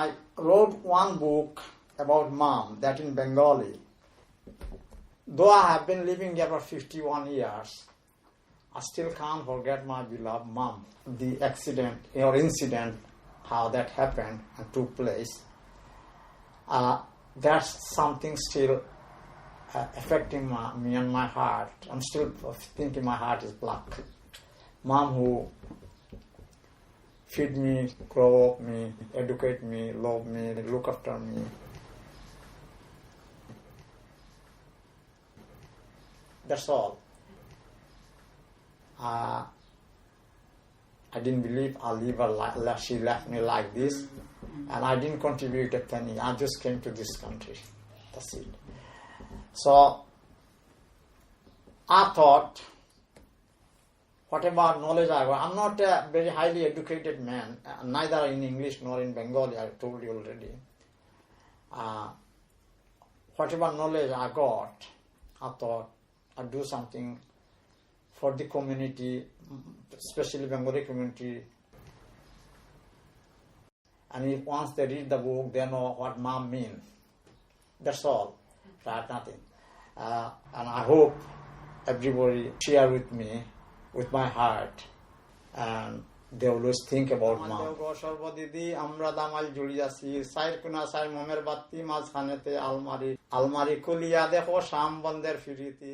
I wrote one book about mom, that in Bengali. Though I have been living here for 51 years, I still can't forget my beloved mom. The accident or incident, how that happened and took place, that's something still affecting me and my heart. I'm still thinking my heart is black. Mom who feed me, grow up me, educate me, love me, look after me. That's all. I didn't believe I'll leave her she left me like this, and I didn't contribute a penny. I just came to this country. That's it. So I thought, whatever knowledge I got, I'm not a very highly educated man, neither in English nor in Bengali, I told you already. Whatever knowledge I got, I thought I'd do something for the community, especially Bengali community. And if once they read the book, they know what mom means. That's all, right? Nothing. And I hope everybody share with me, with my heart, and they always think about mom. আমরা দামাল জুড়ি আছি সাইর কোনা সাইর মমের বাতি মাঝখানেতে আলমারি আলমারি খুলিয়া দেখো শাম বন্ধের ফিরিতি